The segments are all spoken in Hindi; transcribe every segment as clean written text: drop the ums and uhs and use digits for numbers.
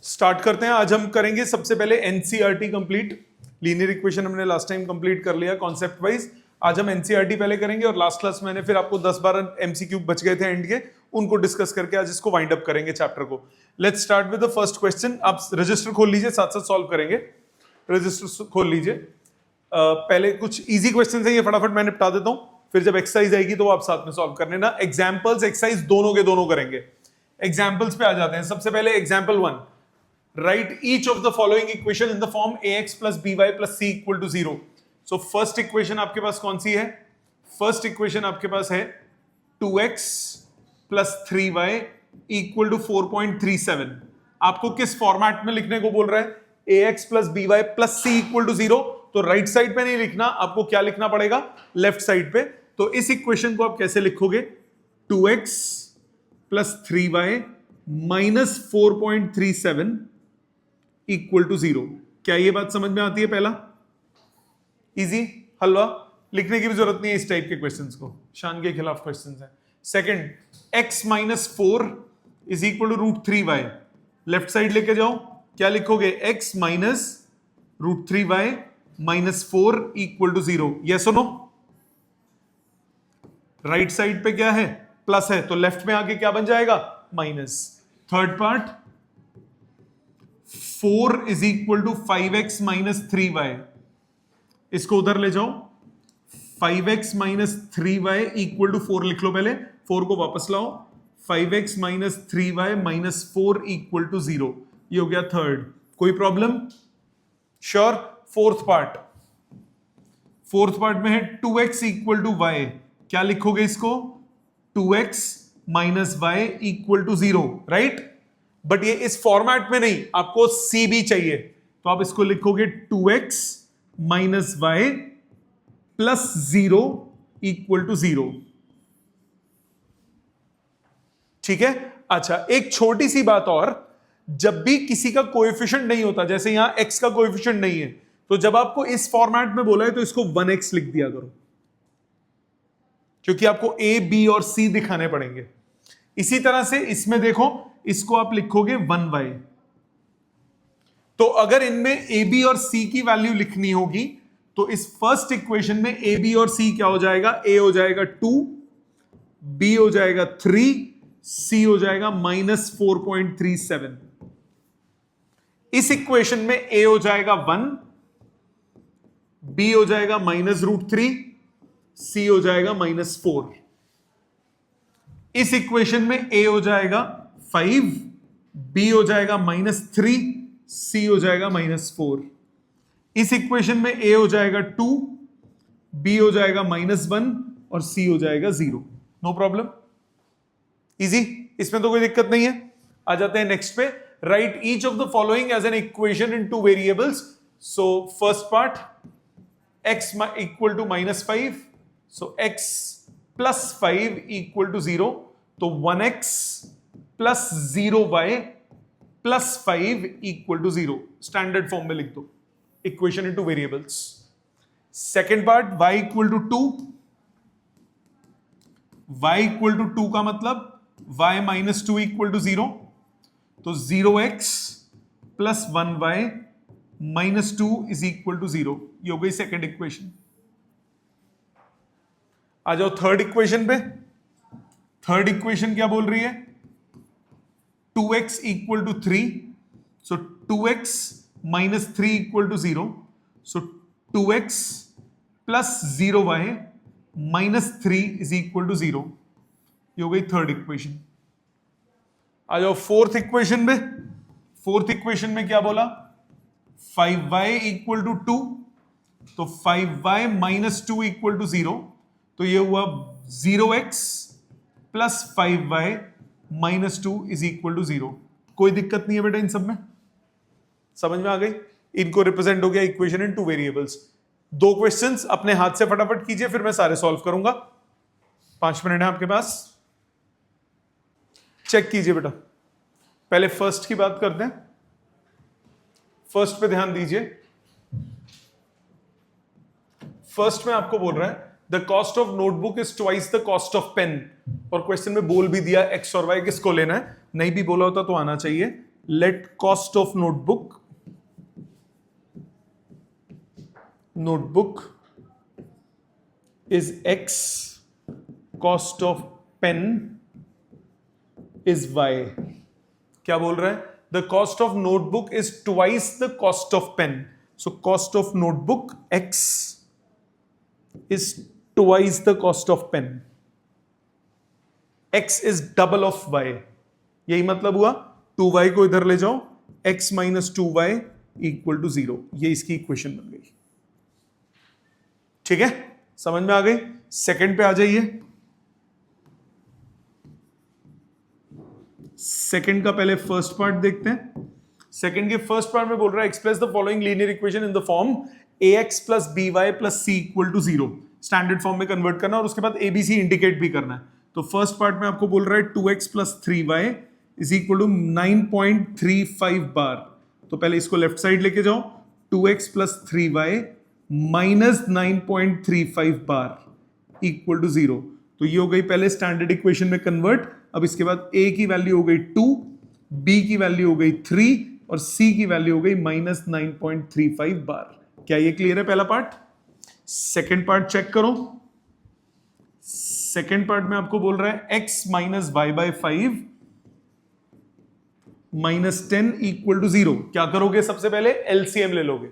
स्टार्ट करते हैं। आज हम करेंगे सबसे पहले एनसीईआरटी कंप्लीट। लीनियर इक्वेशन हमने लास्ट टाइम कंप्लीट कर लिया कॉन्सेप्ट वाइज। आज हम एनसीईआरटी पहले करेंगे और लास्ट क्लास मैंने फिर आपको 10-12 एमसीक्यू बच गए थे एंड के, उनको डिस्कस करके आज इसको वाइंड अप करेंगे चैप्टर को। Let's start with the first question. आप रजिस्टर खोल लीजिए, साथ साथ सॉल्व करेंगे। रजिस्टर खोल लीजिए। पहले कुछ इजी क्वेश्चन है, ये फटाफट मैं निपटा देता हूं, फिर जब एक्सरसाइज आएगी तो आप साथ में सॉल्व करने ना। एग्जाम्पल्स एक्सरसाइज दोनों के दोनों करेंगे। एग्जाम्पल्स पे आ जाते हैं। सबसे पहले example 1, write each of the following equation in the form ax plus by plus c equal to 0. So first equation आपके पास कौन सी है? First equation आपके पास है 2x plus 3y equal to 4.37. आपको किस फॉर्मेट में लिखने को बोल रहा है? ax plus by plus c equal to 0. तो राइट साइड पे नहीं लिखना, आपको क्या लिखना पड़ेगा? लेफ्ट साइड पे। तो इस इक्वेशन को आप कैसे लिखोगे? 2x plus 3y minus 4.37 equal to 0। क्या ये बात समझ में आती है? पहला इजी, हलवा लिखने की भी जरूरत नहीं है इस टाइप के क्वेश्चंस को, शान के खिलाफ क्वेश्चंस हैं। Second, x minus 4 is equal to root 3y। Left side लेके जाओ, क्या लिखोगे? x minus root 3y minus 4 equal to 0। Yes और नो? राइट साइड पे क्या है? प्लस है, तो लेफ्ट में आके क्या बन जाएगा? Minus. Third part, 4 is equal to 5x minus 3y। इसको उधर ले जाओ, 5x minus 3y equal to 4 लिख लो। पहले 4 को वापस लाओ, 5x minus 3y minus 4 equal to 0। ये हो गया थर्ड। कोई प्रॉब्लम? श्योर। फोर्थ पार्ट में है 2x इक्वल टू y। क्या लिखोगे इसको? 2x minus y equal to 0, right? But ये इस फॉर्मेट में नहीं, आपको सी भी चाहिए, तो आप इसको लिखोगे 2x minus Y plus 0 equal to 0। ठीक है। अच्छा, एक छोटी सी बात और, जब भी किसी का कोएफिशिएंट नहीं होता, जैसे यहां x का कोएफिशिएंट नहीं है, तो जब आपको इस फॉर्मेट में बोला है तो इसको 1x लिख दिया करो, क्योंकि आपको a, b और c दिखाने पड़ेंगे। इसी तरह से इसमें देखो, इसको आप लिखोगे 1y। तो अगर इनमें a b और c की वैल्यू लिखनी होगी तो इस फर्स्ट इक्वेशन में a b और c क्या हो जाएगा? a हो जाएगा 2, b हो जाएगा 3, c हो जाएगा माइनस 4.37। इस इक्वेशन में a हो जाएगा 1, b हो जाएगा माइनस रूट 3, c हो जाएगा माइनस 4। इस इक्वेशन में a हो जाएगा 5, b हो जाएगा माइनस 3, c हो जाएगा माइनस 4। इस इक्वेशन में a हो जाएगा 2, b हो जाएगा माइनस 1 और c हो जाएगा 0। नो प्रॉब्लम, इजी, इसमें तो कोई दिक्कत नहीं है। आ जाते हैं नेक्स्ट पे। Write each of the following as an equation in 2 variables. So first part, x equal to minus 5, so x plus 5 equal to 0, तो 1x plus 0y plus 5 equal to 0। Standard form में लिख दो, equation in 2 variables. Second part, y equal to 2, y equal to 2 का मतलब y माइनस 2 इक्वल टू 0, तो 0x plus 1y minus 2 is equal to 0। ये हो गई सेकेंड इक्वेशन। आ जाओ थर्ड इक्वेशन पे। थर्ड इक्वेशन क्या बोल रही है? 2x equal to 3, so 2x minus 3 equal to 0, so 2x plus 0y minus 3 is equal to 0। ये हो गई थर्ड इक्वेशन। आ जाओ फोर्थ इक्वेशन में। फोर्थ इक्वेशन में क्या बोला? 5y इक्वल टू 2, तो 5y माइनस 2 इक्वल टू 0, तो ये हुआ 0x plus 5y minus 2 is equal to 0। कोई दिक्कत नहीं है बेटा इन सब में, समझ में आ गई? इनको रिप्रेजेंट हो गया इक्वेशन इन 2 वेरिएबल्स। 2 क्वेश्चंस अपने हाथ से फटाफट कीजिए, फिर मैं सारे सॉल्व करूंगा। 5 मिनट है आपके पास, चेक कीजिए बेटा। पहले फर्स्ट की बात करते हैं। फर्स्ट पे ध्यान दीजिए। फर्स्ट में आपको बोल रहा है the cost of notebook is twice the cost of pen, और क्वेश्चन में बोल भी दिया एक्स और वाई किसको लेना है, नहीं भी बोला होता तो आना चाहिए। Let cost of notebook is x, cost of pen is y। क्या बोल रहा है? The cost of notebook is twice the cost of pen, so cost of notebook x is twice the cost of pen. x is double of y. यही मतलब हुआ, 2y को इधर ले जाओ, x minus 2y equal to 0। ये इसकी इक्वेशन बन गई। ठीक है, समझ में आ गई? सेकंड पे आ जाइए। सेकंड का पहले फर्स्ट पार्ट देखते हैं। सेकंड के फर्स्ट पार्ट में बोल रहा है express the following linear equation in the form ax plus B Y plus C equal to 0। Standard form में कन्वर्ट करना और उसके बाद एबीसी इंडिकेट भी करना है। तो फर्स्ट पार्ट में आपको बोल रहा है 2x plus 3y is equal to 9.35 bar. तो पहले इसको लेफ्ट साइड लेके जाओ, 2x plus 3y minus 9.35 bar equal to 0। तो ये हो गई पहले स्टैंडर्ड इक्वेशन में कन्वर्ट। अब इसके बाद a की वैल्यू हो गई 2, b की वैल्यू हो गई 3 और c की वैल्यू हो गई माइनस 9.35 बार। क्या ये क्लियर है पहला पार्ट? सेकेंड पार्ट चेक करो। सेकेंड पार्ट में आपको बोल रहा है x minus Y by 5 minus 10 equal to 0। क्या करोगे? सबसे पहले एलसीएम ले लोगे,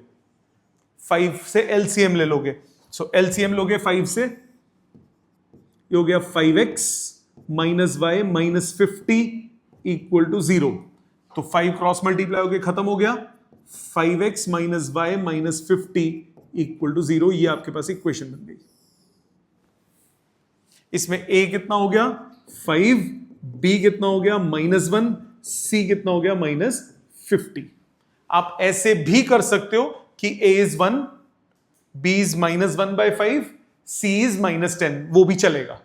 5 से एलसीएम ले लोगे। सो एलसीएम लोगे 5 से, ये हो गया 5x minus Y minus 50 equal to 0। तो 5 क्रॉस मल्टीप्लाई होके खत्म हो गया, 5x minus Y minus 50 equal to 0। ये आपके पास इक्वेशन बन गई। इसमें a कितना हो गया 5, b कितना हो गया -1, c कितना हो गया -50। आप ऐसे भी कर सकते हो कि a is 1, b is -1/5, c is -10, वो भी चलेगा।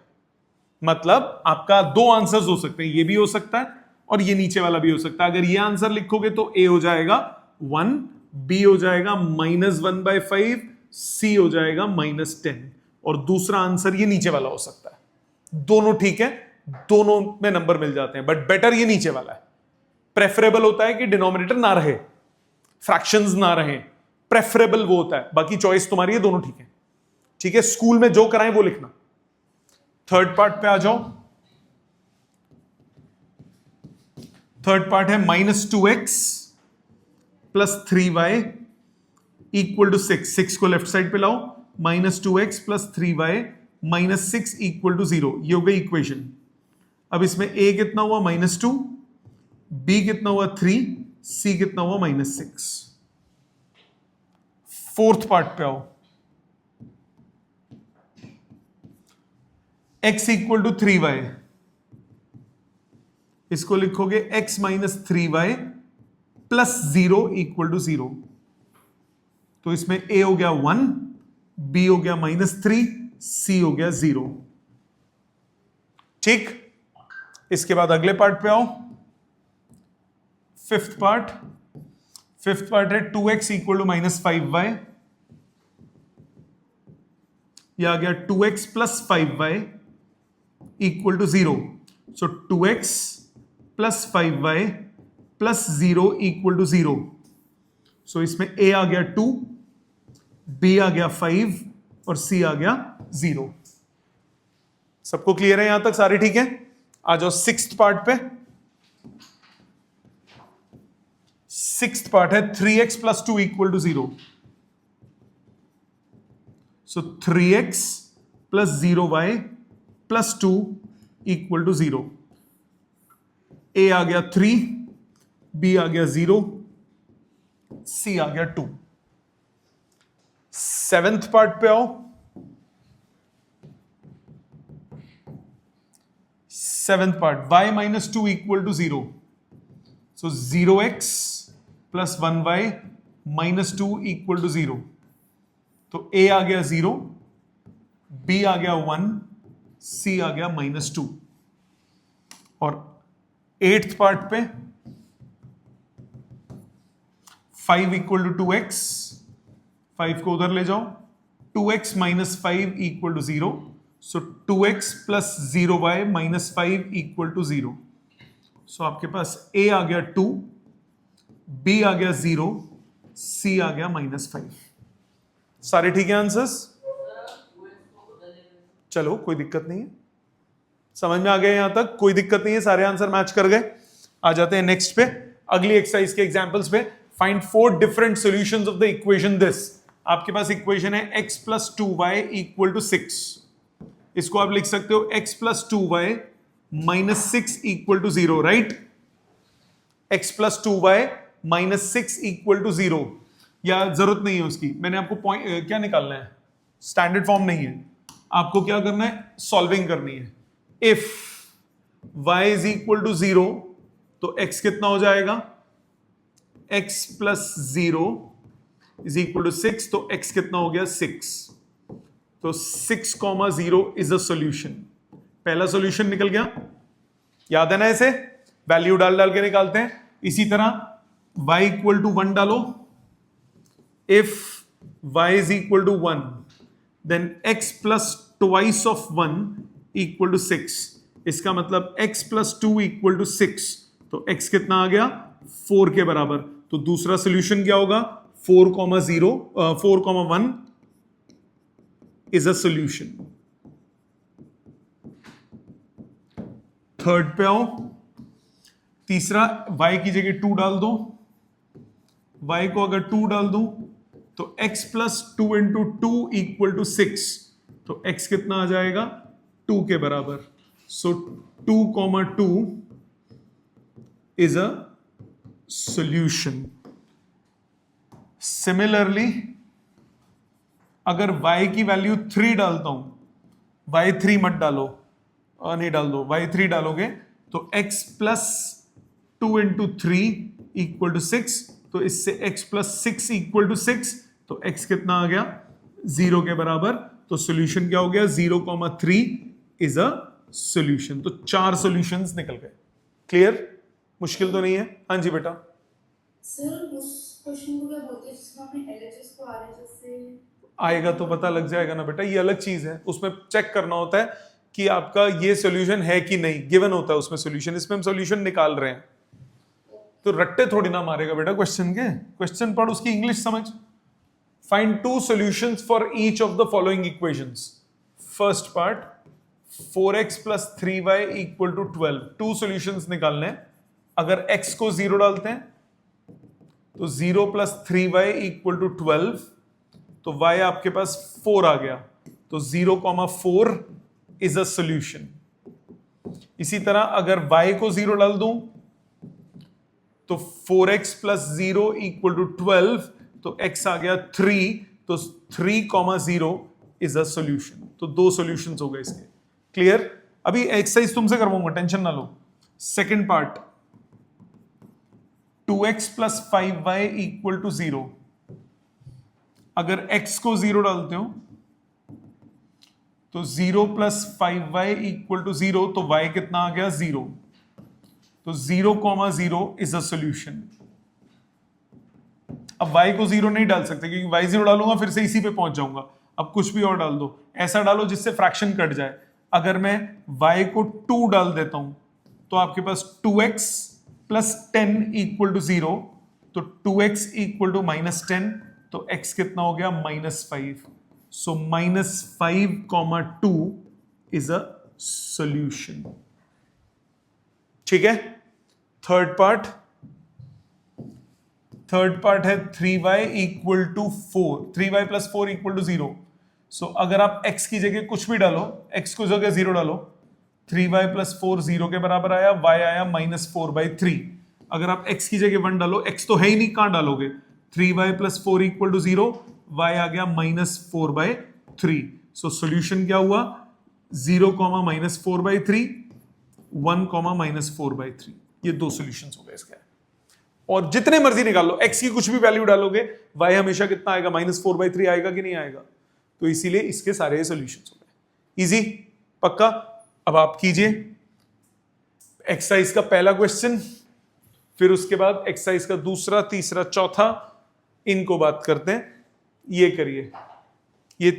मतलब आपका दो आंसर्स हो सकते हैं, ये भी हो सकता है और ये नीचे वाला भी हो सकता है। अगर ये आंसर लिखोगे तो a हो जाएगा 1, b हो जाएगा -1/5, c हो जाएगा -10 और दूसरा आंसर ये नीचे वाला हो सकता है। दोनों ठीक है, दोनों में नंबर मिल जाते हैं, बट बेटर ये नीचे वाला है। प्रेफरेबल होता है कि डिनोमिनेटर ना रहे, फ्रैक्शंस ना रहे, प्रेफरेबल वो होता है। बाकी चॉइस तुम्हारी है, दोनों ठीक है। ठीक है, स्कूल में जो कराएं वो लिखना। थर्ड पार्ट पे आ जाओ। थर्ड पार्ट है -2x plus 3y equal to 6। 6 को लेफ्ट साइड पे लाओ, -2x plus 3y minus 6 equal to 0। ये हो गई इक्वेशन। अब इसमें a कितना हुआ -2, b कितना हुआ 3, c कितना हुआ -6। फोर्थ पार्ट पे आओ। x इक्वल टू 3y, इसको लिखोगे x minus 3y plus 0 equal to 0। तो इसमें a हो गया 1, b हो गया -3, c हो गया 0। ठीक, इसके बाद अगले पार्ट पे आओ। फिफ्थ पार्ट है 2x इक्वल टू -5y। यह आ गया 2x plus 5y equal to 0। So 2x plus 5y plus 0 equal to 0। So इसमें a आ गया 2, b आ गया 5 और c आ गया 0। सबको क्लियर है यहां तक? सारे ठीक है? आ जाओ सिक्स्थ पार्ट पे। सिक्स्थ पार्ट है 3x plus 2 equal to 0। So 3x plus 0y plus 2 equal to 0। a आ गया 3, b आ गया 0, c आ गया 2। सेवेंथ पार्ट पे आओ। Seventh part y minus 2 equal to 0। So 0x plus 1y minus 2 equal to 0। तो a आ गया 0, b आ गया 1, c आ गया -2। और एट्थ पार्ट पे 5 इक्वल टू 2x, 5 को उधर ले जाओ, 2x minus 5 equal to 0। So 2x plus 0y minus 5 equal to 0। सो आपके पास a आ गया 2, बी आ गया 0, सी आ गया -5। सारे ठीक है आंसर्स? चलो कोई दिक्कत नहीं है, समझ में आ गया यहां तक, कोई दिक्कत नहीं है, सारे आंसर मैच कर गए। आ जाते हैं नेक्स्ट पे, अगली एक्सरसाइज के एग्जांपल्स पे। Find 4 different solutions of the equation this. आपके पास इक्वेशन है x + 2y = 6। इसको आप लिख सकते हो x + 2y - 6 = 0, right? x + 2y - 6 = 0, या जरूरत नहीं है उसकी, मैंने आपको पॉइंट क्या निकालना है, स्टैंडर्ड फॉर्म नहीं है, आपको क्या करना है, सॉल्विंग करनी है। इफ y = 0 तो x कितना हो जाएगा, x + 0 = 6, तो x कितना हो गया, 6। तो 6, 0 इज अ सॉल्यूशन। पहला सॉल्यूशन निकल गया, याद है ना, ऐसे वैल्यू डाल डाल के निकालते हैं। इसी तरह y = 1 डालो, if y = 1 then x + twice of 1 = 6। इसका मतलब x + 2 = 6, तो x कितना आ गया, 4 के बराबर। तो दूसरा सॉल्यूशन क्या होगा, 4, 1 इज अ सॉल्यूशन। थर्ड पे आओ, तीसरा y की जगह 2 डाल दो, y को अगर 2 डाल दूं तो x + 2 × 2 = 6, तो x कितना आ जाएगा, 2 के बराबर। सो 2, 2 इज अ सॉल्यूशन। सिमिलरली अगर y की वैल्यू 3 डालता हूं, y 3 मत डालो, नहीं डाल दो, y 3 डालोगे तो x + 2 × 3 = 6, तो इससे x + 6 = 6, तो x कितना आ गया, 0 के बराबर। तो सॉल्यूशन क्या हो गया, 0, 3 इज अ सॉल्यूशन। तो 4 सॉल्यूशंस निकल गए। क्लियर? मुश्किल तो नहीं है? हाँ जी बेटा। सर उस क्वेश्चन को क्या बोलते हैं जिसमें आपने LHS को RHS से आएगा तो पता लग जाएगा ना बेटा, ये अलग चीज है, उसमें चेक करना होता है कि आपका ये सॉल्यूशन है कि नहीं, गिवन होता है उसमें सॉल्यूशन, इसमें हम सॉल्यूशन निकाल रहे हैं। तो रट्टे थोड़ी ना मारेगा बेटा क्वेश्चन के, क्वेश्चन पढ़, उसकी इंग्लिश समझ। Find 2 solutions for each of the following equations. First part, 4x + 3y = 12। 2 solutions निकालने हैं। अगर x को 0 डालते हैं तो 0 + 3y = 12, तो y आपके पास 4 आ गया, तो 0, 4 इज अ सॉल्यूशन। इसी तरह अगर y को 0 डाल दूं तो 4x + 0 = 12, तो x आ गया 3, तो 3, 0 इज अ सॉल्यूशन। तो 2 सॉल्यूशंस हो गए इसके। क्लियर? अभी एक्सरसाइज तुमसे करवाऊंगा, टेंशन ना लो। Second part, 2x + 5y = 0। अगर x को 0 डालते हो तो 0 + 5y = 0, तो y कितना आ गया, 0। तो 0, 0 इज अ सॉल्यूशन। अब y को 0 नहीं डाल सकते क्योंकि y 0 डालूंगा फिर से इसी पे पहुंच जाऊंगा। अब कुछ भी और डाल दो, ऐसा डालो जिससे फ्रैक्शन कट जाए। अगर मैं y को 2 डाल देता हूं तो आपके पास 2x + 10 = 0, तो 2x = -10, तो x कितना हो गया, -5। सो -5, 2 इज अ सॉल्यूशन। ठीक है? थर्ड पार्ट है 3y = 4, 3y + 4 = 0। सो अगर आप x की जगह कुछ भी डालो, x को जगह 0 डालो, 3y + 4 0 के बराबर आया, y आया -4/3। अगर आप x की जगह 1 डालो, x तो है ही नहीं, कहां डालोगे, 3y + 4 = 0, y आ गया -4/3। सो सॉल्यूशन क्या हुआ, 0, -4/3, 1, -4/3। ये 2 सॉल्यूशंस हो गए इसके। और जितने मर्जी निकाल लो, x की कुछ भी वैल्यू डालोगे, y हमेशा कितना आएगा, -4/3 आएगा कि नहीं आएगा। तो इसीलिए इसके सारे सॉल्यूशंस हो गए। इजी? पक्का? अब आप कीजिए एक्सरसाइज का पहला क्वेश्चन, फिर उसके बाद एक्सरसाइज का दूसरा, तीसरा, चौथा, इनको बात करते हैं। ये करिए, ये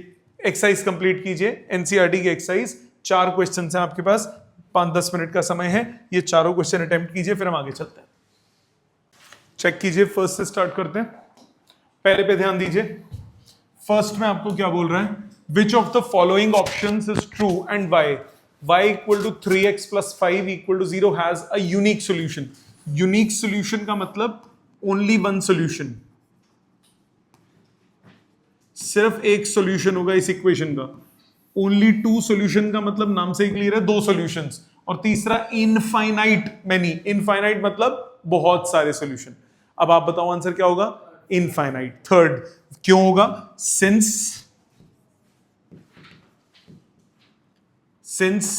एक्सरसाइज कंप्लीट कीजिए, एनसीईआरटी की एक्सरसाइज। 4 क्वेश्चन हैं आपके पास, 5-10 मिनट का समय है, ये चारों क्वेश्चन अटेम्प्ट कीजिए, फिर हम आगे चलते हैं। चेक कीजिए, फर्स्ट से स्टार्ट करते हैं। पहले पे ध्यान दीजिए। फर्स्ट में आपको क्या बोल रहा है, which of the following options is true and why. y equal to 3x plus 5 equal to 0 has a unique solution. Unique solution का मतलब ओनली वन सोल्यूशन, सिर्फ एक सोल्यूशन होगा इस इक्वेशन का। ओनली टू सोल्यूशन का मतलब नाम से ही क्लियर है, दो सॉल्यूशंस। और तीसरा इनफाइनाइट मैनी, इनफाइनाइट मतलब बहुत सारे सॉल्यूशन। अब आप बताओ आंसर क्या होगा, इनफाइनाइट। थर्ड क्यों होगा, since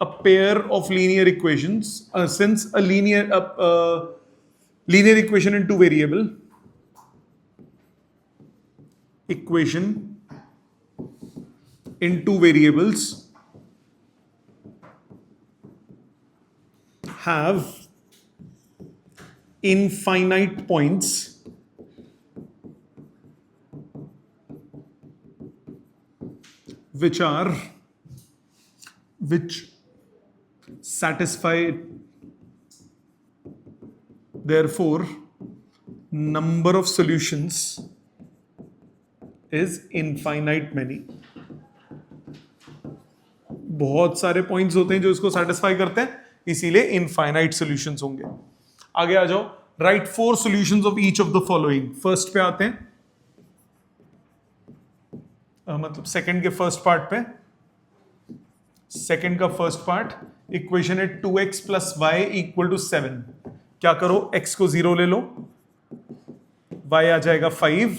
a pair of linear equations, since a linear equation in two variable equation in two variables have infinite points which satisfy, therefore number of solutions is infinite many। बहुत सारे पॉइंट्स होते हैं जो इसको सेटिस्फाई करते हैं, इसीलिए इनफाइनाइट सॉल्यूशंस होंगे। आगे आ जाओ, right 4 solutions of each of the following. First पे आते हैं, मतलब सेकंड के फर्स्ट पार्ट पे। सेकंड का फर्स्ट पार्ट, इक्वेशन है 2x plus y equal to 7। क्या करो, x को 0 ले लो, y आ जाएगा 5,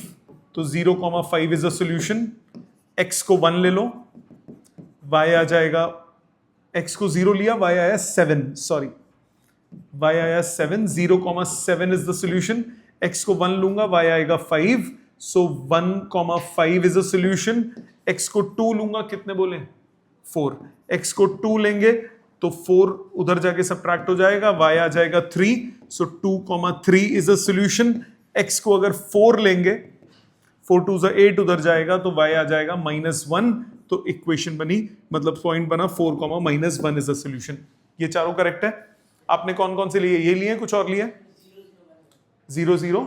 तो 0,5 इज अ सॉल्यूशन। x को 1 ले लो, y आ जाएगा, x को 0 लिया, y आया 7, सॉरी y आया 7, 0,7 इज द सॉल्यूशन। x को 1 लूंगा, y आएगा 5, सो 1,5 इज अ सॉल्यूशन। x को 2 लूंगा, कितने बोले, 4। x को 2 लेंगे तो 4 उधर जाके सब्ट्रैक्ट हो जाएगा, y आ जाएगा 3, सो 2,3 इज अ सॉल्यूशन। x को अगर 4 लेंगे, 4 2 8 उधर जाएगा तो y आ जाएगा -1, तो इक्वेशन बनी, मतलब पॉइंट बना 4, -1 इज अ सॉल्यूशन। ये चारों करेक्ट है। आपने कौन कौन से लिए, ये लिए, कुछ और लिए, 0 0,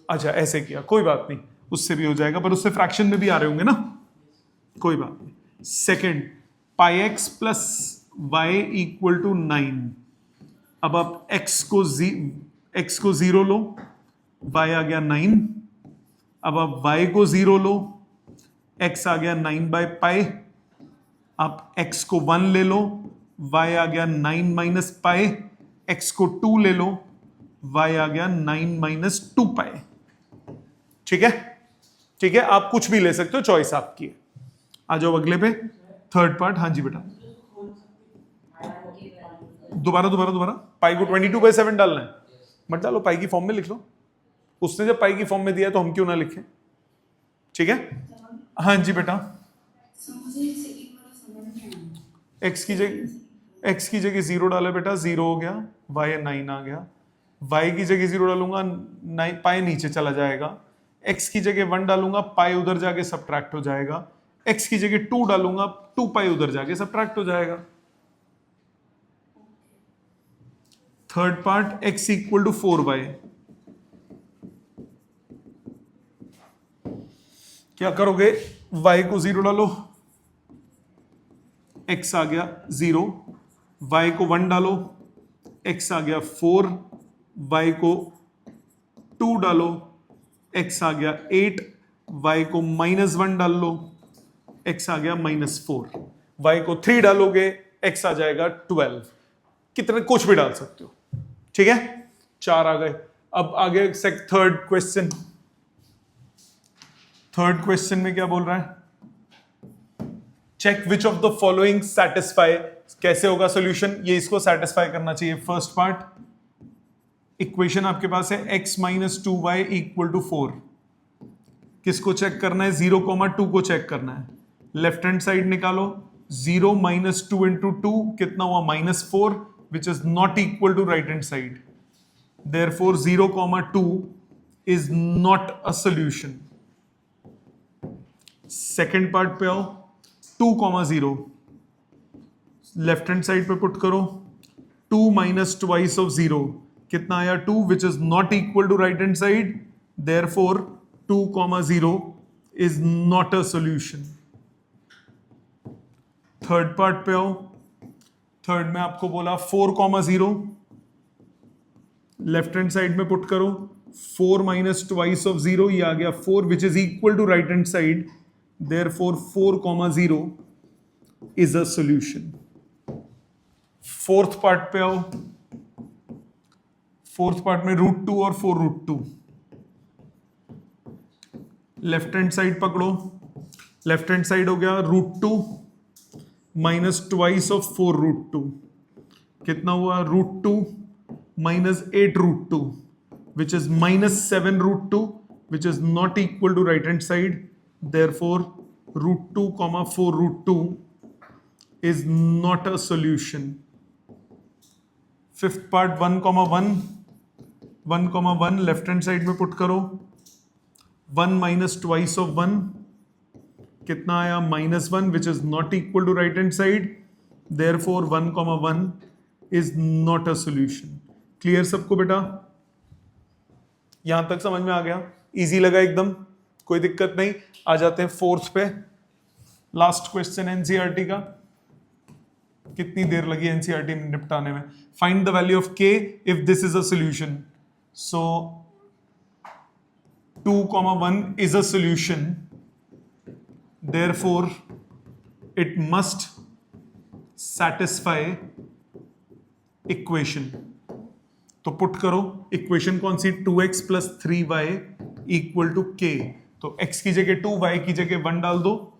अच्छा ऐसे किया, कोई बात नहीं, उससे भी हो जाएगा, पर उससे फ्रैक्शन में भी आ रहे होंगे ना, कोई बात नहीं। Second, pi x plus y equal to 9। अब आप x को 0 लो, y आ गया 9। अब आप y को 0 लो, x आ गया 9/पाई। आप x को 1 ले लो, y आ गया 9 माइनस पाई। x को 2 ले लो, y आ गया 9 - 2 पाई। ठीक है, ठीक है, आप कुछ भी ले सकते हो, चॉइस आपकी है। आ जाओ अगले पे, थर्ड पार्ट। हाँ जी बेटा, दोबारा पाई को 22/7 डालना है, मत डालो, पाई की फॉर्म में लिख लो। उसने जब पाई की फॉर्म में दिया तो हम क्यों ना लिखें, ठीक है। हाँ जी बेटा, x की जगह 0 डाला बेटा, 0 हो गया, y 9 आ गया। y की जगह 0 डालूंगा, 9 पाई नीचे चला जाएगा। x की जगह 1 डालूंगा, पाई उधर जाके सब्ट्रैक्ट हो जाएगा। x की जगह 2 डालूंगा, 2 पाई उधर जाके सब्ट्रैक्ट हो जाएगा। Third part, x equal to 4y। क्या करोगे, y को 0 डालो, x आ गया 0, y को 1 डालो, x आ गया 4, y को 2 डालो, x आ गया 8, y को -1 डाल लो, x आ गया -4, y को 3 डालोगे, x आ जाएगा 12। कितने, कुछ भी डाल सकते हो, ठीक है। 4 आ गए। अब आगे थर्ड क्वेश्चन। थर्ड क्वेश्चन में क्या बोल रहा है, check which of the following satisfy. कैसे होगा सॉल्यूशन, ये इसको सेटिस्फाई करना चाहिए। फर्स्ट पार्ट, इक्वेशन आपके पास है x - 2y इक्वल टू 4। किसको चेक करना है, 0,2 को चेक करना है। लेफ्ट हैंड साइड निकालो, 0 - 2 इंटू 2 कितना हुआ, -4, which is not equal to right hand side. Therefore 0,2 is not a solution. Second part पे आओ, 2,0 लेफ्ट हैंड साइड पे पुट करो, 2 माइनस ट्वाइस ऑफ 0 कितना आया 2 which is not equal to right hand side, therefore 2,0 is not a solution. Third part पे आओ। थर्ड में आपको बोला 4,0 लेफ्ट हैंड साइड में पुट करो, 4 माइनस ट्वाइस ऑफ 0 ये आ गया 4 which is equal to right hand side, therefore 4,0 is a solution. Fourth part पे आओ। फोर्थ पार्ट में √2 और 4√2, लेफ्ट हैंड साइड पकड़ो, लेफ्ट हैंड साइड हो गया √2 माइनस ट्वाइस ऑफ 4√2 कितना हुआ √2 minus 8√2 which is minus 7√2 which is not equal to right hand side, therefore √2 comma 4√2 is not a solution. Fifth part 1,1 left hand side में put करो, 1 minus twice of 1 कितना आया -1 which is not equal to right hand side, therefore 1,1 is not a solution. Clear सबको बेटा? यहां तक समझ में आ गया? इजी लगा एकदम, कोई दिक्कत नहीं। आ जाते हैं फोर्थ पे, लास्ट क्वेश्चन एनसीईआरटी का। कितनी देर लगी एनसीईआरटी में निपटाने में? फाइंड द वैल्यू ऑफ के if this is a solution. So 2,1 is a solution, therefore it must satisfy equation। तो पुट करो इक्वेशन कौन सी, 2x plus 3y equal to k. तो x की जगह 2, y की जगह 1 डाल दो,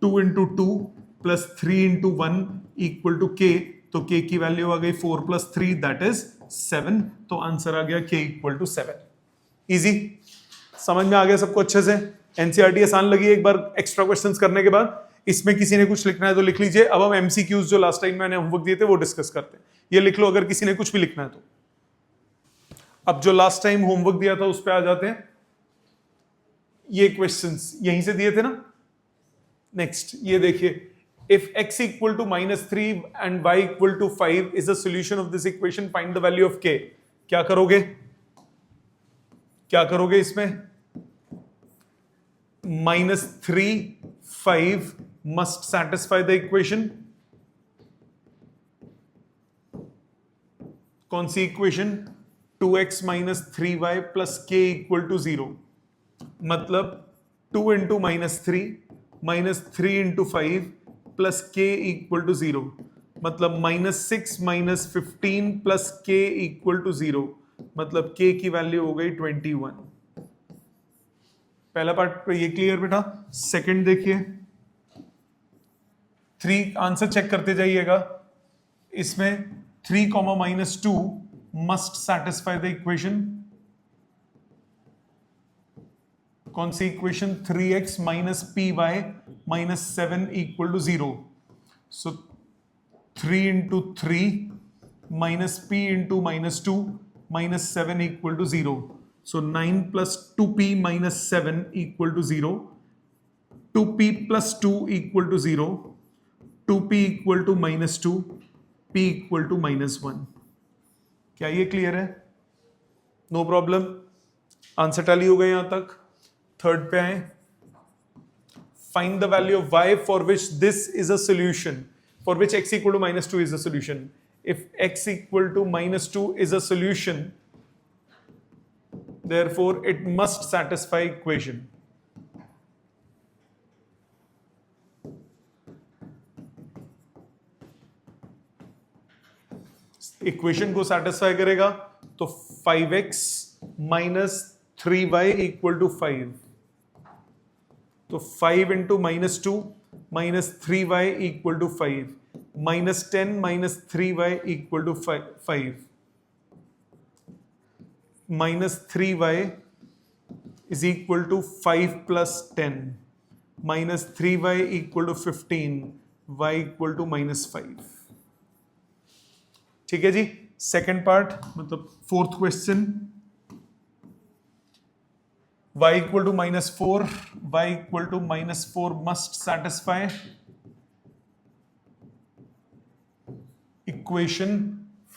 2 into 2 plus 3 into 1 equal to k. तो k की वैल्यू आ गई 4 प्लस 3 दैट इज 7। तो आंसर आ गया k इक्वल टू 7। इजी, समझ में आ गया सबको अच्छे से? एनसीईआरटी आसान लगी एक बार एक्स्ट्रा क्वेश्चंस करने के बाद? इसमें किसी ने कुछ लिखना है तो लिख लीजिए। अब हम एमसीक्यूज जो लास्ट टाइम मैंने होमवर्क दिए थे वो डिस्कस करते हैं। ये लिख लो अगर किसी ने कुछ भी लिखना है तो। अब जो लास्ट टाइम होमवर्क दिया था उस पे आ जाते हैं। ये क्वेश्चंस यहीं से दिए थे ना। नेक्स्ट ये देखिए, if x equal to -3 and y equal to 5 is a solution of this equation, find the value of k। क्या करोगे? क्या करोगे इसमें? -3, 5 must satisfy the equation। कौन सी equation? 2x minus 3y plus k equal to 0। मतलब 2 into -3 minus 3 into 5 plus k equal to 0। मतलब -6 minus 15 plus k equal to 0। मतलब k की वैल्यू हो गई 21। पहला पार्ट ये क्लियर बेटा? सेकंड देखिए, 3 आंसर चेक करते जाइएगा। इसमें 3, -2 must satisfy the equation। कौन सी equation? 3x minus p y minus 7 equal to 0। So 3 into 3 minus p into -2 minus 7 equal to 0। So 9 plus 2p minus 7 equal to 0। 2p plus 2 equal to 0। 2p equal to -2, p equal to -1। क्या ये क्लियर है? नो प्रॉब्लम, आंसर टैली हो गए यहां तक। थर्ड पे आए, find the value of y for which this is a solution, for which x equal to -2 is a solution. If x equal to -2 is a solution, therefore it must satisfy equation. Equation को सेटिस्फाई करेगा तो 5x minus 3y equal to 5। तो 5 into -2 minus 3y equal to 5, -10 minus 3y equal to 5, minus 3y is equal to 5 plus 10, minus 3y equal to 15, y equal to -5। ठीक है जी। सेकेंड पार्ट मतलब fourth question, y equal to -4, y equal to -4 must satisfy equation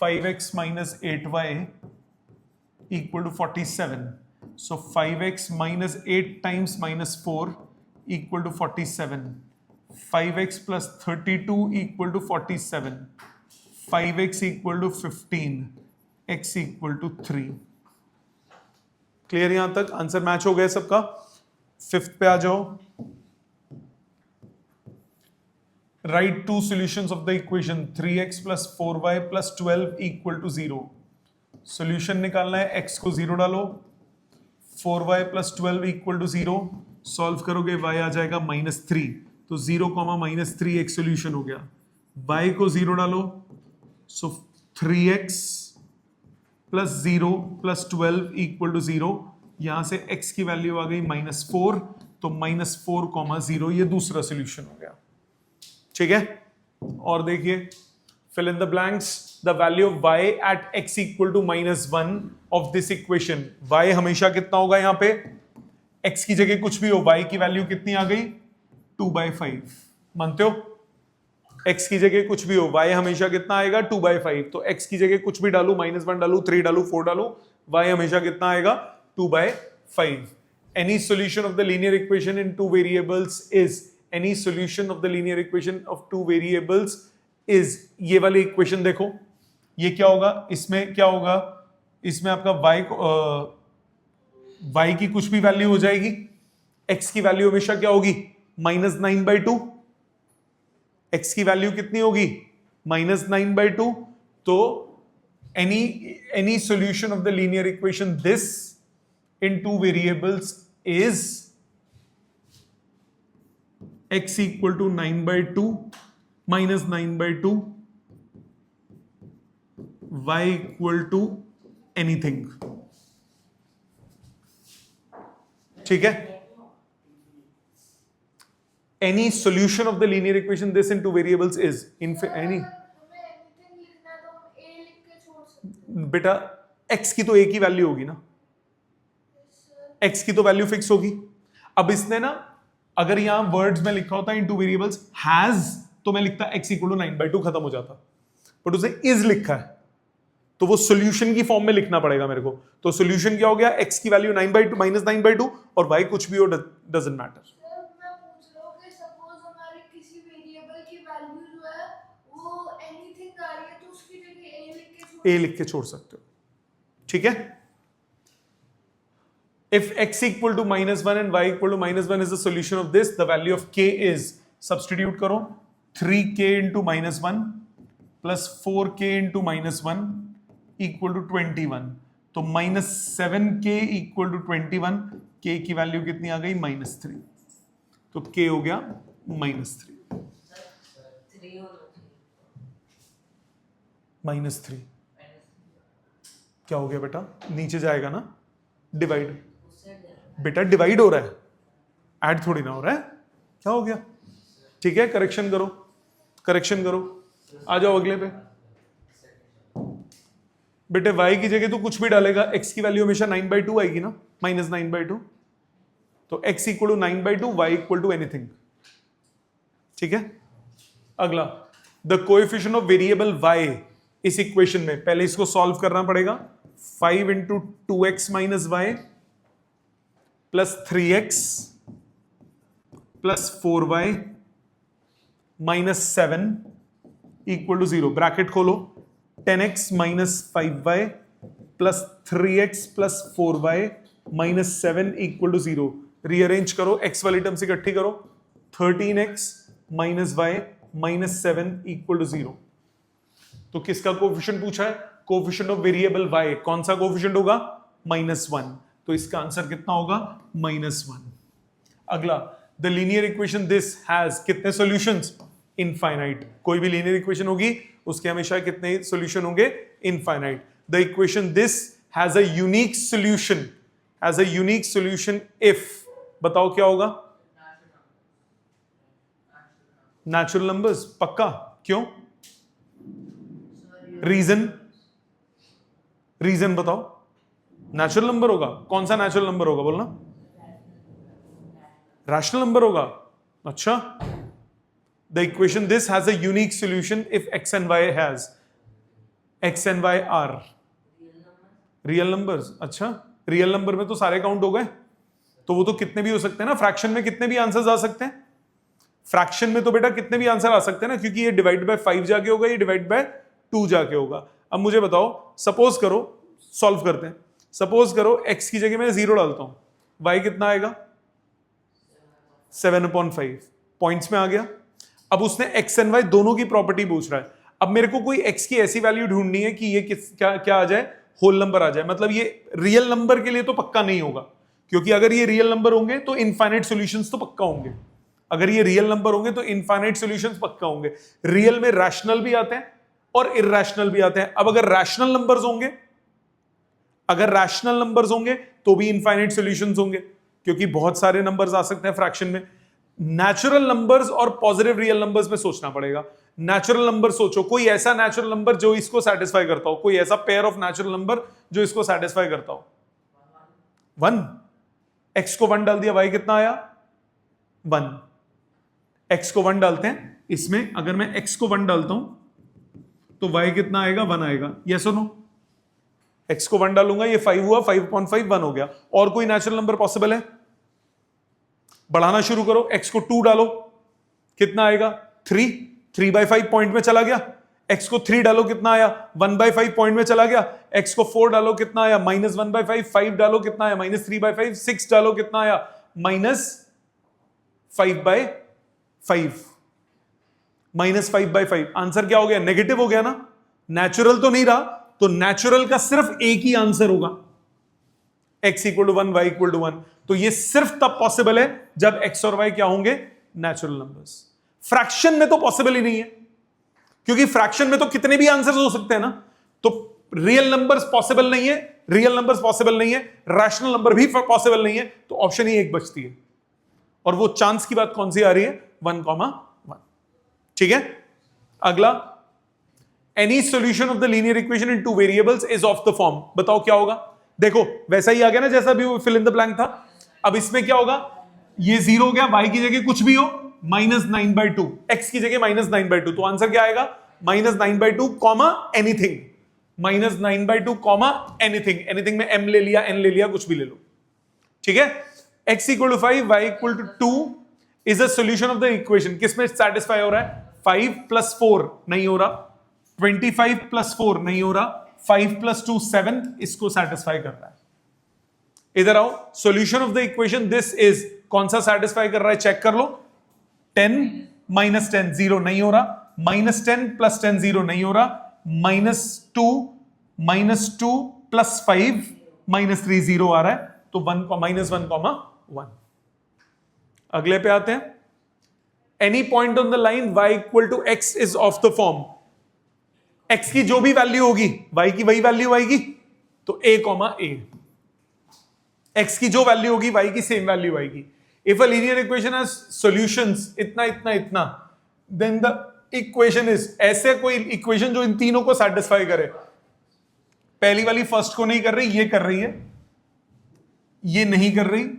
5x minus 8y equal to 47. So 5x minus 8 times minus 4 equal to 47. 5x plus 32 equal to 47. 5x equal to 15. x equal to 3. Clear यहां तक? आंसर मैच हो गया सबका? फिफ्थ पे आ जाओ. Write two solutions of the equation 3x plus 4y plus 12 equal to 0. Solution निकालना है, x को 0 डालो, 4y plus 12 equal to 0. Solve करोगे y आ जाएगा -3. तो 0, -3 एक सोल्यूशन हो गया. y को 0 डालो, सो 3x plus 0 plus 12 equal to 0. यहां से x की वैल्यू आ गई -4, तो -4, 0 ये दूसरा सोल्यूशन हो गया. ठीक है? और देखिए, fill in the blanks. The value of y at x equal to -1 of this equation. y हमेशा कितना होगा यहां पे? x की जगह कुछ भी हो, y की वैल्यू कितनी आ गई? 2/5. मानते हो? x की जगह कुछ भी हो, y हमेशा कितना आएगा? 2/5. तो x की जगह कुछ भी डालू, -1 डालू, 3 डालू, 4 डालू, y हमेशा कितना आएगा? 2/5. Any solution of the linear equation in two variables is. Any solution of the linear equation of two variables is. ये वाली इक्वेशन देखो, ये क्या होगा? इसमें क्या होगा? इसमें आपका y की कुछ भी वैल्यू हो जाएगी, x की वैल्यू हमेशा क्या होगी? -9/2. x की वैल्यू कितनी होगी? -9/2. तो any solution of the linear equation this in two variables is x equal to 9/2 minus 9/2, y equal to anything. ठीक है? Any solution of the linear equation this in two variables is any. बेटा x की तो एक ही वैल्यू होगी ना, x की तो वैल्यू फिक्स होगी. अब इसने ना, अगर यहां वर्ड्स में लिखा होता इन टू वेरिएबल्स हैज, तो मैं लिखता x इक्वल टू 9/2, खत्म हो जाता. बट उसने इज लिखा है, तो वो सॉल्यूशन की फॉर्म में लिखना पड़ेगा मेरे को. तो सॉल्यूशन क्या हो गया? x की वैल्यू 9/2 -9/2 और y कुछ भी हो, डजंट मैटर. मैं पूछ रहा हूं कि सपोज हमारे किसी वेरिएबल की वैल्यू जो है वो एनीथिंग आ रही है, तो उसकी जगह a लिख के छोड़ सकते हो. ठीक है? If x equal to -1 and y equal to -1 is the solution of this, the value of k is, substitute करो, 3k into -1 plus 4k into -1 equal to 21. तो -7k equal to 21. k की वैल्यू कितनी आ गई? -3. तो k हो गया -3. -3 क्या हो गया बेटा? नीचे जाएगा ना, डिवाइड. बेटा डिवाइड हो रहा है, ऐड थोड़ी ना हो रहा है. क्या हो गया? ठीक है, करेक्शन करो, करेक्शन करो. आ जाओ अगले पे. बेटे y की जगह तो कुछ भी डालेगा, x की वैल्यू हमेशा 9/2 आएगी ना, -9/2. तो x equal to 9/2, y equal to anything. ठीक है? अगला, the coefficient of variable y इस इक्वेशन में, पहले इसको सॉल्व करना पड़ेगा. 5 into 2x minus y plus 3x plus 4y minus 7 equal to 0. Bracket खोलो. 10x minus 5y plus 3x plus 4y minus 7 equal to 0. Rearrange करो, x वाली टर्म से इकट्ठी करो. 13x minus y minus 7 equal to 0. तो किसका कोएफिशिएंट पूछा है? Coefficient of variable y. कौन सा कोएफिशिएंट होगा? -1. तो इसका आंसर कितना होगा? -1. अगला, the linear equation this has कितने सॉल्यूशंस? इनफाइनाइट. कोई भी लीनियर इक्वेशन होगी उसके हमेशा कितने सॉल्यूशन होंगे? Infinite. The equation this has a unique solution, has a unique solution if, बताओ क्या होगा? Natural numbers. पक्का? क्यों? रीजन, रीजन बताओ. नेचुरल नंबर होगा. कौन सा नेचुरल नंबर होगा बोलना? रैशनल नंबर होगा. अच्छा, the equation this has a unique solution if x and y has. X and y are real numbers. अच्छा, रियल नंबर में तो सारे काउंट हो गए, तो वो तो कितने भी हो सकते हैं ना, फ्रैक्शन में कितने भी आंसर्स आ सकते हैं। फ्रैक्शन में तो बेटा कितने भी आंसर आ सकते हैं ना, क्योंकि ये डिवाइड बाय 5 जाके होगा, ये डिवाइड बाय 2 जाके होगा। अब मुझे बताओ, सपोज करो, सॉल्व करते हैं, सपोज करो x की जगह मैं 0 डालता हूं, y कितना आएगा 7/5, पॉइंट्स में आ गया। अब उसने x एंड y दोनों की प्रॉपर्टी पूछ रहा है। अब मेरे को कोई x की ऐसी वैल्यू ढूंढनी है कि ये क्या आ जाए, होल नंबर आ जाए। मतलब ये रियल नंबर के लिए तो पक्का नहीं होगा, क्योंकि अगर ये रियल नंबर होंगे तो इनफाइनाइट सॉल्यूशंस तो पक्का होंगे। अगर ये रियल नंबर होंगे तो इनफाइनाइट सॉल्यूशंस पक्का होंगे। रियल में रैशनल भी आते हैं और इरैशनल भी आते हैं। अब अगर रैशनल नंबर्स होंगे, अगर रैशनल नंबर्स होंगे तो भी इनफाइनाइट सॉल्यूशंस होंगे, क्योंकि बहुत सारे नंबर्स आ सकते हैं फ्रैक्शन में। नेचुरल नंबर्स और पॉजिटिव रियल नंबर्स में सोचना पड़ेगा। नेचुरल नंबर सोचो, कोई ऐसा नेचुरल नंबर जो इसको सेटिस्फाई करता हो, कोई ऐसा पेयर ऑफ नेचुरल नंबर जो इसको सेटिस्फाई करता हो। 1, x को 1 डाल दिया, y कितना आया 1। x को 1 डालते हैं इसमें, अगर मैं x को 1 डालता हूं तो y कितना आएगा 1 आएगा। यस और नो? x को 1 डालूंगा, ये 5 हुआ, 5/5 1 हो गया। और कोई नेचुरल नंबर पॉसिबल है? बढ़ाना शुरू करो, x को 2 डालो, कितना आएगा 3, 3/5 पॉइंट में चला गया। x को 3 डालो, कितना आया 1/5 पॉइंट में चला गया। x को 4 डालो, कितना आया -1/5, 5 डालो, कितना आया -3/5, 6 डालो, कितना आया -5/5, -5/5। आंसर क्या हो गया? नेगेटिव हो गया ना, नेचुरल तो नहीं रहा। तो नेचुरल का सिर्फ एक ही आंसर होगा, x = 1, y = 1। तो ये सिर्फ तब पॉसिबल है जब x और y क्या होंगे? Natural numbers. फ्रैक्शन में तो पॉसिबल ही नहीं है, क्योंकि फ्रैक्शन में तो कितने भी आंसर्स हो सकते हैं ना। तो रियल नंबर्स पॉसिबल नहीं है, रियल नंबर्स पॉसिबल नहीं है, रैशनल नंबर भी पॉसिबल नहीं है, तो ऑप्शन ही एक बचती है। और वो चांस की बात कौन सी आ रही है? 1,1। ठीक है, अगला, any solution of the linear equation in 2 variables is of the form. बताओ क्या होगा? देखो वैसा ही आ गया ना जैसा भी फिल इन द ब्लैंक था। अब इसमें क्या होगा? ये 0 हो गया, y की जगह कुछ भी हो, -9/2, x की जगह -9/2। तो आंसर क्या आएगा? -9/2 कॉमा एनीथिंग, -9/2 एनीथिंग। एनीथिंग में m ले लिया, n ले लिया, कुछ भी ले लो। ठीक है, x = 5, y = 2 is a solution of the equation. किसमें सेटिस्फाई हो रहा है? 5 + 4 नहीं हो रहा, 25 + 4 नहीं हो रहा, 5 + 2 7 इसको सेटिस्फाई कर रहा है। इधर आओ, solution of the equation this is, कौन सा सेटिस्फाई कर रहा है चेक कर लो। 10 - 10 0 नहीं हो रहा, -10 + 10 0 नहीं हो रहा, -2 + 5 -3 0 आ रहा है, तो -1,1। अगले पे आते हैं, any point on the line y = x is of the form. x की जो भी वैल्यू होगी y की वही वैल्यू आएगी, तो a, a। x की जो वैल्यू होगी y की सेम वैल्यू आएगी। If a linear equation has solutions इतना इतना इतना, देन द इक्वेशन इज, ऐसे कोई इक्वेशन जो इन तीनों को सेटिस्फाई करे। पहली वाली फर्स्ट को नहीं कर रही, ये कर रही है, ये नहीं कर रही,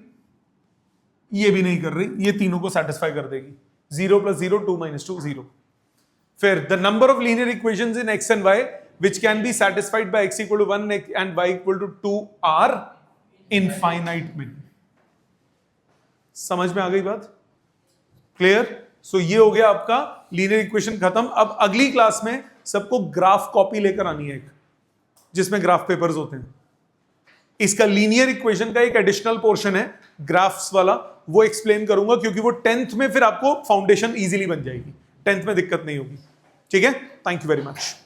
ये भी नहीं कर रही, ये तीनों को सेटिस्फाई कर देगी। 0 + 0 2 - 2 0। फिर the number of linear equations in x and y which can be satisfied by x = 1 and y = 2 are infinite many। समझ में आ गई बात? क्लियर? सो ये हो गया आपका लीनियर इक्वेशन खत्म। अब अगली क्लास में सबको ग्राफ कॉपी लेकर आनी है, एक जिसमें ग्राफ पेपर्स होते हैं। इसका लीनियर इक्वेशन का एक एडिशनल पोर्शन है ग्राफ्स वाला, वो एक्सप्लेन करूंगा, क्योंकि वो 10th में फिर आपको फाउंडेशन इजीली बन जाएगी, 10th में दिक्कत नहीं होगी। ठीक है, थैंक यू वेरी मच।